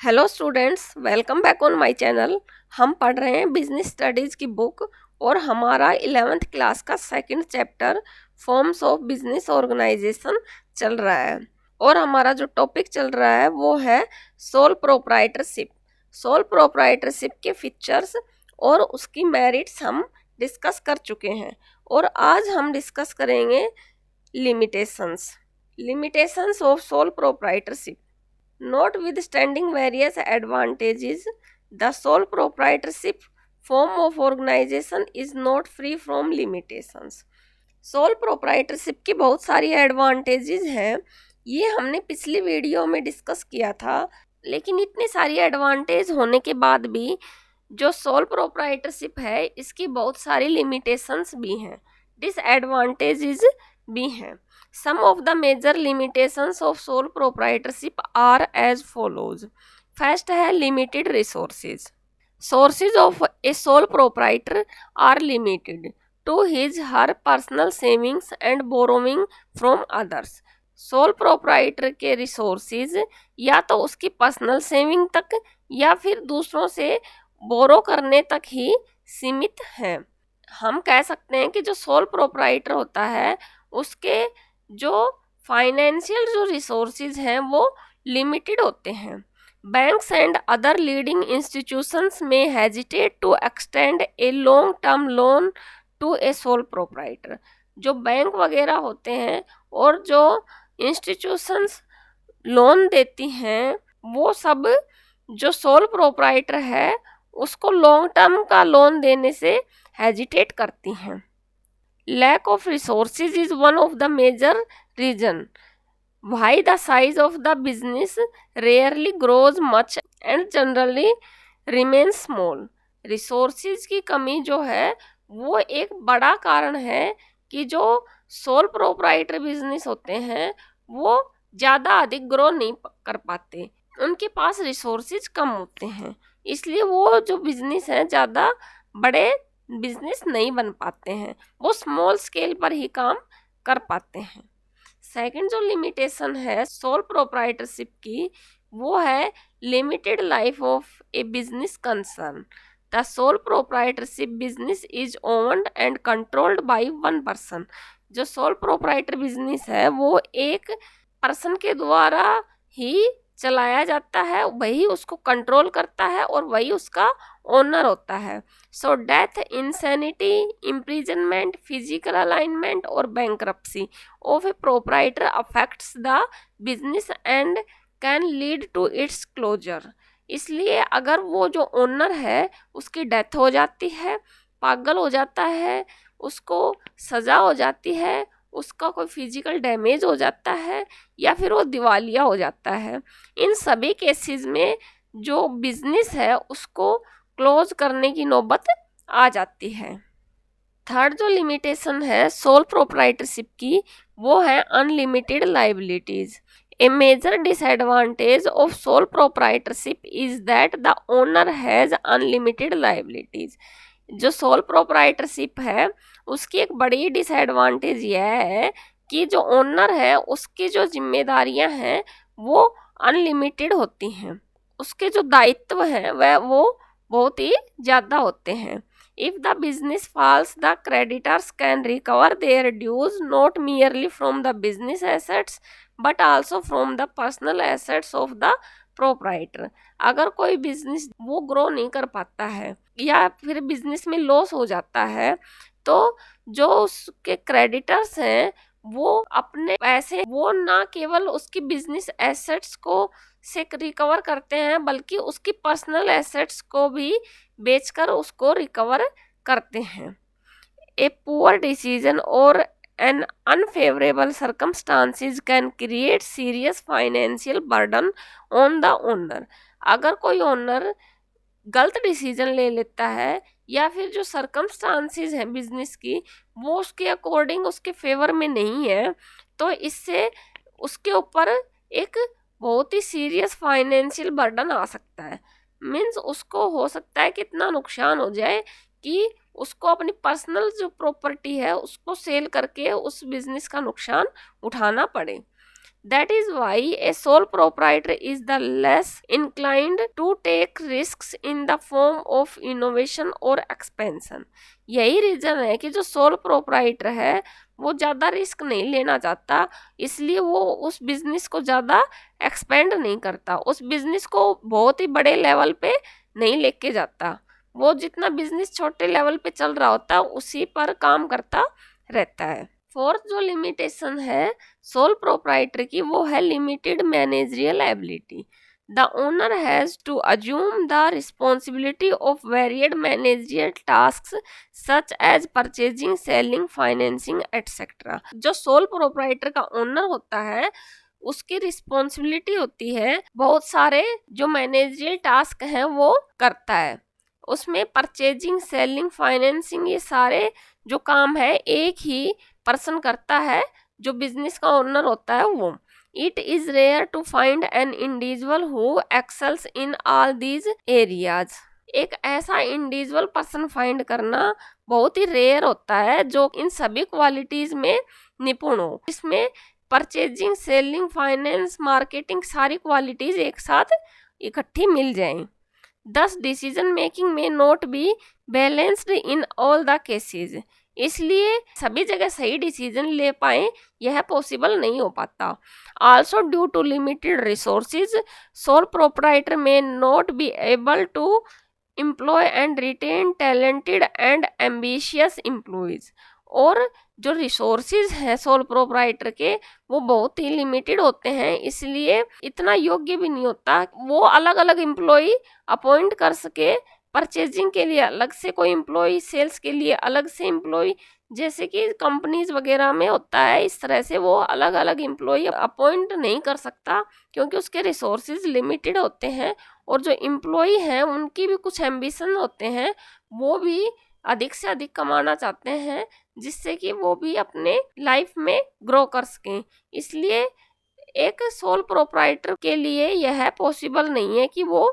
Hello students, welcome back on my channel. हम पढ़ रहे हैं बिजनेस स्टडीज़ की बुक और हमारा 11th क्लास का second chapter forms of business organisation चल रहा है। और हमारा जो टॉपिक चल रहा है वो है सोल प्रोप्राइटरशिप। सोल प्रोप्राइटरशिप के फीचर्स और उसकी मेरिट्स हम डिस्कस कर चुके हैं और आज हम डिस्कस करेंगे limitations limitations of sole proprietorship. Notwithstanding various advantages, the sole proprietorship form of organization is not free from limitations. Sole proprietorship की बहुत सारी एडवांटेजेस हैं, ये हमने पिछली वीडियो में डिस्कस किया था। लेकिन इतनी सारी एडवांटेज होने के बाद भी जो सोल प्रोप्राइटरशिप है इसकी बहुत सारी लिमिटेशंस भी हैं, डिसएडवांटेजेस भी हैं। Some of the major limitations of sole proprietorship are as follows. First है limited resources. Sources of a sole proprietor are limited to her personal savings and borrowing from others. Sole proprietor के resources या तो उसकी personal saving तक या फिर दूसरों से बोरो करने तक ही सीमित हैं। हम कह सकते हैं कि जो सोल प्रोप्राइटर होता है उसके जो फाइनेंशियल जो रिसोर्सेज हैं वो लिमिटेड होते हैं। Banks and other leading institutions में hesitate to extend a long term loan to a sole proprietor. जो बैंक वगैरह होते हैं और जो इंस्टीट्यूशंस लोन देती हैं वो सब जो सोल प्रोप्राइटर है उसको लॉन्ग टर्म का लोन देने से हेजिटेट करती हैं। Lack of resources is one of the major reason why the size of the business rarely grows much and generally remains small. Resources की कमी जो है वो एक बड़ा कारण है कि जो सोल प्रोप्राइटर बिजनेस होते हैं वो ज़्यादा अधिक ग्रो नहीं कर पाते, उनके पास रिसोर्सेज कम होते हैं, इसलिए वो जो बिजनेस है ज़्यादा बड़े बिजनेस नहीं बन पाते हैं, वो स्मॉल स्केल पर ही काम कर पाते हैं। सेकंड जो लिमिटेशन है सोल प्रोप्राइटरशिप की वो है limited life of A business concern. The sole proprietorship business is owned and controlled by one person. जो सोल प्रोप्राइटर बिजनेस है वो एक पर्सन के द्वारा ही चलाया जाता है, वही उसको कंट्रोल करता है और वही उसका ओनर होता है। So death, insanity, imprisonment, physical alignment और bankruptcy of a proprietor affects the business and can lead to its closure. इसलिए अगर वो जो ओनर है उसकी डेथ हो जाती है, पागल हो जाता है, उसको सज़ा हो जाती है, उसका कोई फिजिकल डैमेज हो जाता है या फिर वो दिवालिया हो जाता है, इन सभी केसेस में जो बिजनेस है उसको क्लोज करने की नौबत आ जाती है। थर्ड जो लिमिटेशन है सोल प्रोप्राइटरशिप की वो है unlimited liabilities. A major disadvantage of sole proprietorship is that the owner has unlimited liabilities. जो सोल प्रोप्राइटरशिप है उसकी एक बड़ी डिसएडवांटेज यह है कि जो ओनर है उसकी जो जिम्मेदारियां हैं वो अनलिमिटेड होती हैं, उसके जो दायित्व हैं वह वो बहुत ही ज़्यादा होते हैं। If the business falls the creditors can recover their dues not merely from the business assets but also from the personal assets of the proprietor. अगर कोई बिजनेस वो ग्रो नहीं कर पाता है या फिर बिजनेस में लॉस हो जाता है तो जो उसके क्रेडिटर्स हैं वो अपने पैसे वो ना केवल उसकी बिजनेस एसेट्स को से रिकवर करते हैं बल्कि उसकी पर्सनल एसेट्स को भी बेचकर उसको रिकवर करते हैं। ए पुअर डिसीजन और an unfavourable circumstances can create serious financial burden on the owner. अगर कोई ओनर गलत डिसीजन ले लेता है या फिर जो सर्कमस्टांसेस हैं बिजनेस की वो उसके अकॉर्डिंग उसके फेवर में नहीं है तो इससे उसके ऊपर एक बहुत ही सीरियस फाइनेंशियल बर्डन आ सकता है। मीन्स उसको हो सकता है कि इतना नुकसान हो जाए कि उसको अपनी पर्सनल जो प्रॉपर्टी है उसको सेल करके उस बिजनेस का नुकसान उठाना पड़े। That is why a sole proprietor is the less inclined to take risks in the form of innovation or expansion. यही रीजन है कि जो सोल प्रोप्राइटर है वो ज्यादा रिस्क नहीं लेना चाहता, इसलिए वो उस बिजनेस को ज्यादा एक्सपेंड नहीं करता, उस बिजनेस को बहुत ही बड़े लेवल पे नहीं लेके जाता। वो जितना बिजनेस छोटे लेवल पे चल रहा होता है उसी पर काम करता रहता है। फोर्थ जो लिमिटेशन है सोल प्रोप्राइटर की वो है limited managerial ability. The owner has to assume the responsibility of varied managerial tasks such as purchasing, selling, financing etcetera. जो सोल प्रोप्राइटर का ओनर होता है उसकी रिस्पॉन्सिबिलिटी होती है बहुत सारे जो मैनेजरियल टास्क हैं वो करता है, उसमें परचेजिंग, सेलिंग, फाइनेंसिंग ये सारे जो काम है एक ही पर्सन करता है, जो बिजनेस का ओनर होता है वो। It is rare to find an individual who excels in all these areas. एक ऐसा इंडिविजुअल पर्सन फाइंड करना बहुत ही रेयर होता है जो इन सभी क्वालिटीज में निपुण हो। इसमें परचेजिंग, सेलिंग, फाइनेंस, मार्केटिंग सारी क्वालिटीज एक साथ इकट्ठी मिल जाएं। Thus decision making may not be balanced in all the cases. इसलिए सभी जगह सही डिसीजन ले पाए यह पॉसिबल नहीं हो पाता। Also due to limited resources, sole proprietor may not be able to employ and retain talented and ambitious employees. और जो रिसोर्सेज हैं सोल प्रोप्राइटर के वो बहुत ही लिमिटेड होते हैं, इसलिए इतना योग्य भी नहीं होता वो अलग अलग एम्प्लॉय अपॉइंट कर सके। परचेजिंग के लिए अलग से कोई एम्प्लॉय, सेल्स के लिए अलग से एम्प्लॉय, जैसे कि कंपनीज वगैरह में होता है, इस तरह से वो अलग अलग एम्प्लॉय अपॉइंट नहीं कर सकता क्योंकि उसके रिसोर्सेज लिमिटेड होते हैं। और जो एम्प्लॉय हैं उनकी भी कुछ एम्बिशन होते हैं, वो भी अधिक से अधिक कमाना चाहते हैं जिससे कि वो भी अपने लाइफ में ग्रो कर सकें। इसलिए एक सोल प्रोप्राइटर के लिए यह पॉसिबल नहीं है कि वो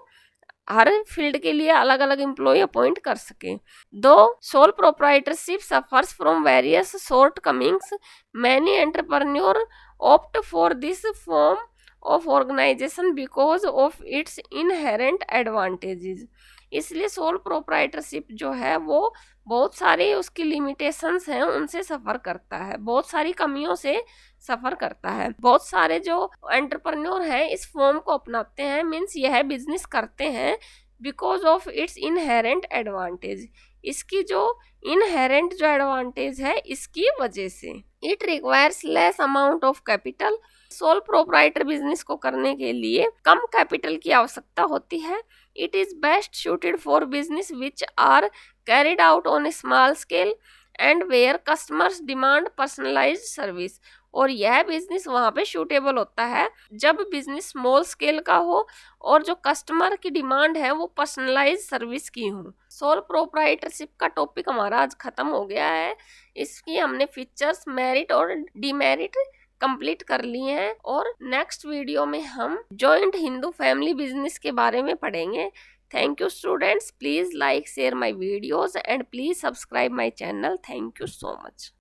हर फील्ड के लिए अलग अलग एम्प्लॉय अपॉइंट कर सके। Though sole proprietorship suffers from various shortcomings, many entrepreneur opt for this form of organisation because of its inherent advantages. इसलिए सोल प्रोप्राइटरशिप जो है वो बहुत सारी उसकी लिमिटेशंस हैं उनसे सफ़र करता है, बहुत सारी कमियों से सफ़र करता है। बहुत सारे जो एंटरप्रेन्योर हैं इस फॉर्म को अपनाते हैं, मीन्स यह बिजनेस करते हैं because of its inherent advantage, इसकी जो इनहेरेंट जो एडवांटेज है इसकी वजह से। It requires less amount of capital. Sole proprietor business को करने के लिए कम कैपिटल की आवश्यकता होती है। It is best suited for business which are carried out on a small scale and where customers demand personalized service। और यह बिजनेस वहाँ पे सूटेबल होता है जब बिजनेस स्मॉल स्केल का हो और जो कस्टमर की डिमांड है वो पर्सनलाइज सर्विस की हो। सोल प्रोप्राइटरशिप का टॉपिक हमारा आज खत्म हो गया है। इसकी हमने फीचर्स, मेरिट और डीमेरिट कंप्लीट कर लिए हैं और नेक्स्ट वीडियो में हम जॉइंट हिंदू फैमिली बिजनेस के बारे में पढ़ेंगे। Thank you students, please like, share my videos and please subscribe my channel. Thank you so much.